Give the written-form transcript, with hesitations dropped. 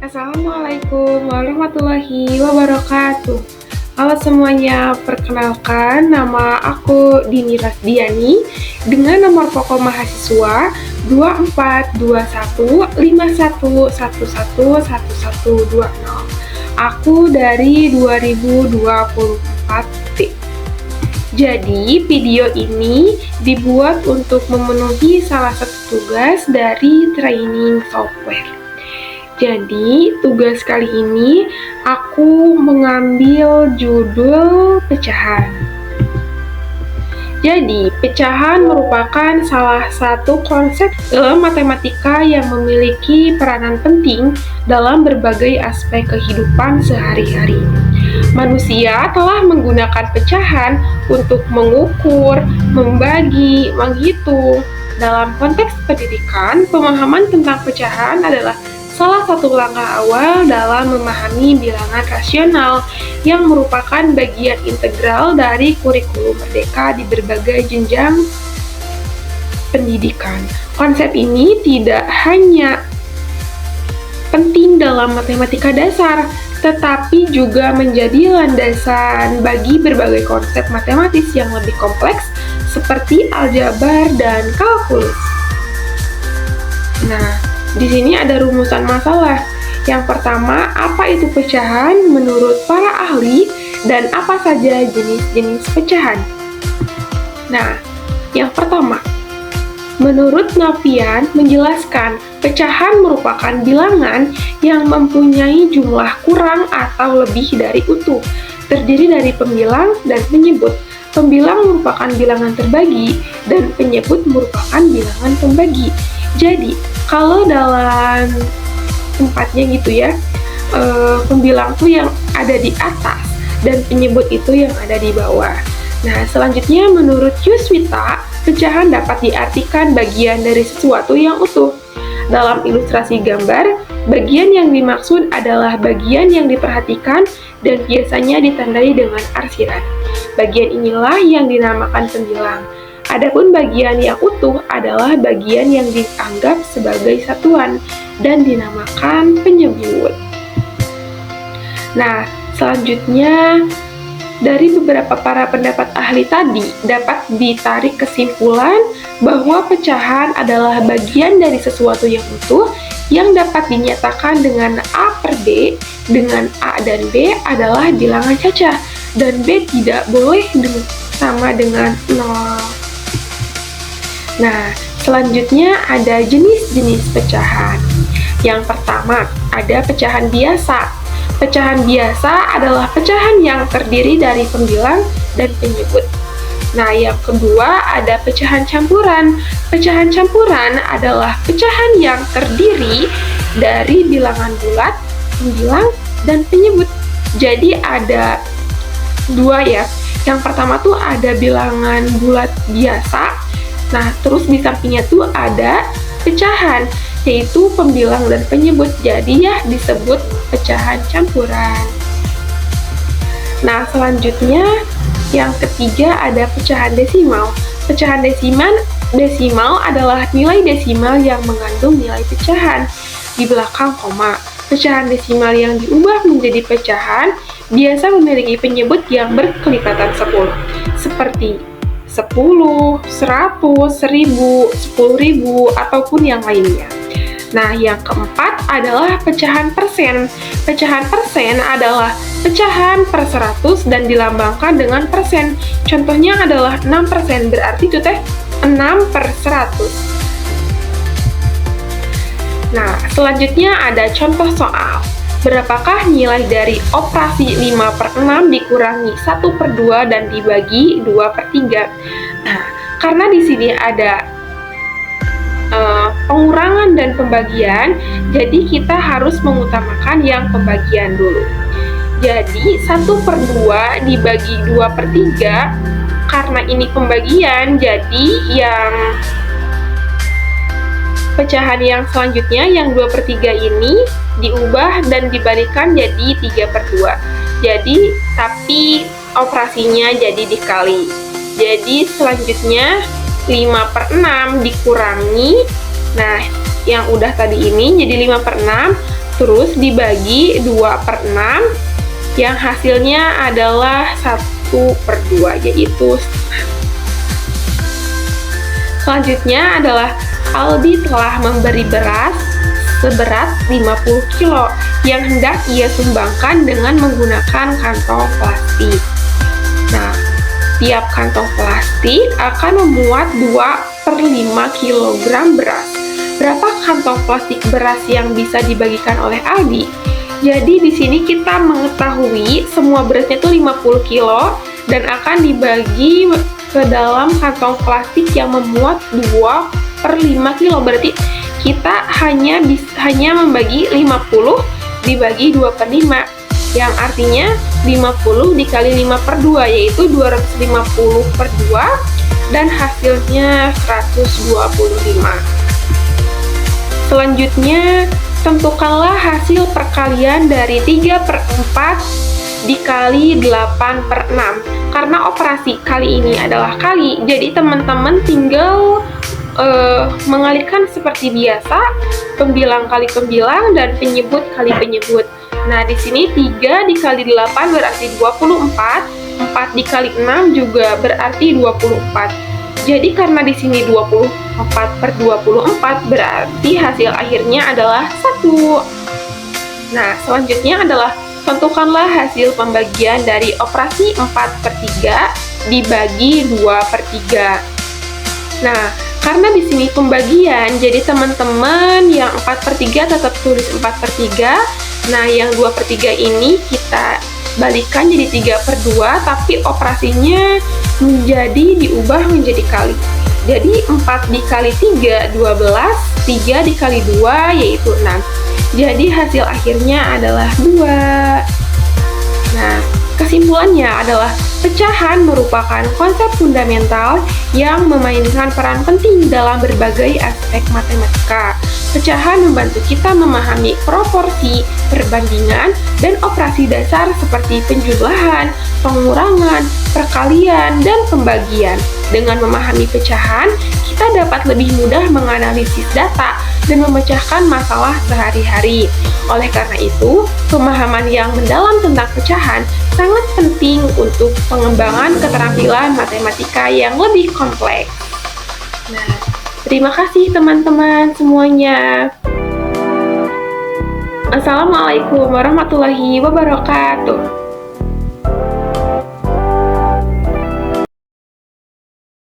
Assalamualaikum warahmatullahi wabarakatuh. Halo semuanya, perkenalkan nama aku Dini Rasdiani dengan nomor pokok mahasiswa 242151111120. Aku dari 2024 T. Jadi, video ini dibuat untuk memenuhi salah satu tugas dari training software. Jadi, tugas kali ini aku mengambil judul pecahan. Jadi, pecahan merupakan salah satu konsep dalam matematika yang memiliki peranan penting dalam berbagai aspek kehidupan sehari-hari. Manusia telah menggunakan pecahan untuk mengukur, membagi, menghitung. Dalam konteks pendidikan, pemahaman tentang pecahan adalah salah satu langkah awal dalam memahami bilangan rasional yang merupakan bagian integral dari kurikulum merdeka di berbagai jenjang pendidikan. Konsep ini tidak hanya penting dalam matematika dasar, tetapi juga menjadi landasan bagi berbagai konsep matematis yang lebih kompleks seperti aljabar dan kalkulus. Nah, di sini ada rumusan masalah. Yang pertama, apa itu pecahan menurut para ahli dan apa saja jenis-jenis pecahan? Nah, yang pertama, menurut Nafian menjelaskan pecahan merupakan bilangan yang mempunyai jumlah kurang atau lebih dari utuh, terdiri dari pembilang dan penyebut. Pembilang merupakan bilangan terbagi dan penyebut merupakan bilangan pembagi. Jadi, kalau dalam tempatnya gitu ya, pembilang tuh yang ada di atas dan penyebut itu yang ada di bawah. Nah, selanjutnya menurut Yuswita, pecahan dapat diartikan bagian dari sesuatu yang utuh. Dalam ilustrasi gambar, bagian yang dimaksud adalah bagian yang diperhatikan dan biasanya ditandai dengan arsiran. Bagian inilah yang dinamakan pembilang. Adapun bagian yang utuh adalah bagian yang dianggap sebagai satuan dan dinamakan penyebut. Nah, selanjutnya dari beberapa para pendapat ahli tadi dapat ditarik kesimpulan bahwa pecahan adalah bagian dari sesuatu yang utuh yang dapat dinyatakan dengan A per B, dengan A dan B adalah bilangan cacah dan B tidak boleh sama dengan 0. Nah, selanjutnya ada jenis-jenis pecahan. Yang pertama, ada pecahan biasa. Pecahan biasa adalah pecahan yang terdiri dari pembilang dan penyebut. Nah, yang kedua ada pecahan campuran. Pecahan campuran adalah pecahan yang terdiri dari bilangan bulat, pembilang, dan penyebut. Jadi ada dua ya. Yang pertama tuh ada bilangan bulat biasa. Nah, terus di sampingnya tuh ada pecahan, yaitu pembilang dan penyebut. Jadi ya disebut pecahan campuran. Nah, selanjutnya yang ketiga ada pecahan desimal. Pecahan desimal adalah nilai desimal yang mengandung nilai pecahan di belakang koma. Pecahan desimal yang diubah menjadi pecahan biasa memiliki penyebut yang berkelipatan 10, seperti 10, 100, 1000, 10.000, ataupun yang lainnya. Nah, yang keempat adalah pecahan persen. Pecahan persen adalah pecahan per 100 dan dilambangkan dengan persen. Contohnya adalah 6%, berarti itu teh 6 per 100. Nah, selanjutnya ada contoh soal. Berapakah nilai dari operasi 5 per 6 dikurangi 1 per 2 dan dibagi 2 per 3? Nah, karena di sini ada pengurangan dan pembagian, jadi kita harus mengutamakan yang pembagian dulu. Jadi, 1 per 2 dibagi 2 per 3, karena ini pembagian, jadi yang pecahan yang selanjutnya, yang 2 per 3 ini, diubah dan dibalikan jadi 3 per 2. Jadi, tapi operasinya jadi dikali. Jadi, selanjutnya 5 per 6 dikurangi, nah yang udah tadi ini jadi 5 per 6 terus dibagi 2/6, yang hasilnya adalah 1/2, yaitu setengah. Selanjutnya adalah Aldi telah memberi beras seberat 50 kilo yang hendak ia sumbangkan dengan menggunakan kantong plastik. Nah, tiap kantong plastik akan memuat 2/5 kg beras. Berapa kantong plastik beras yang bisa dibagikan oleh Aldi? Jadi di sini kita mengetahui semua berasnya itu 50 kilo dan akan dibagi ke dalam kantong plastik yang memuat 2/5 kilo. Berarti kita hanya membagi 50 dibagi 2/5, yang artinya 50 dikali 5/2, yaitu 250/2, dan hasilnya 125. Selanjutnya, tentukanlah hasil perkalian dari 3/4 dikali 8/6. Karena operasi kali ini adalah kali, jadi teman-teman tinggal mengalihkan seperti biasa, pembilang kali pembilang dan penyebut kali penyebut. Nah, di sini 3 dikali 8 berarti 24, 4 dikali 6 juga berarti 24. Jadi karena di sini 24/24 berarti hasil akhirnya adalah 1. Nah, selanjutnya adalah tentukanlah hasil pembagian dari operasi 4/3 dibagi 2/3. Nah, karena di sini pembagian, jadi teman-teman yang 4/3 tetap tulis 4/3. Nah, yang 2/3 ini kita balikan jadi 3/2, tapi operasinya diubah menjadi kali. Jadi 4 dikali 3, 12, 3 dikali 2, yaitu 6. Jadi hasil akhirnya adalah 2. Nah, kesimpulannya adalah pecahan merupakan konsep fundamental yang memainkan peran penting dalam berbagai aspek matematika. Pecahan membantu kita memahami proporsi, perbandingan, dan operasi dasar seperti penjumlahan, pengurangan, perkalian, dan pembagian. Dengan memahami pecahan, kita dapat lebih mudah menganalisis data dan memecahkan masalah sehari-hari. Oleh karena itu, pemahaman yang mendalam tentang pecahan sangat penting untuk pengembangan keterampilan matematika yang lebih kompleks. Nah, terima kasih teman-teman semuanya. Assalamualaikum warahmatullahi wabarakatuh.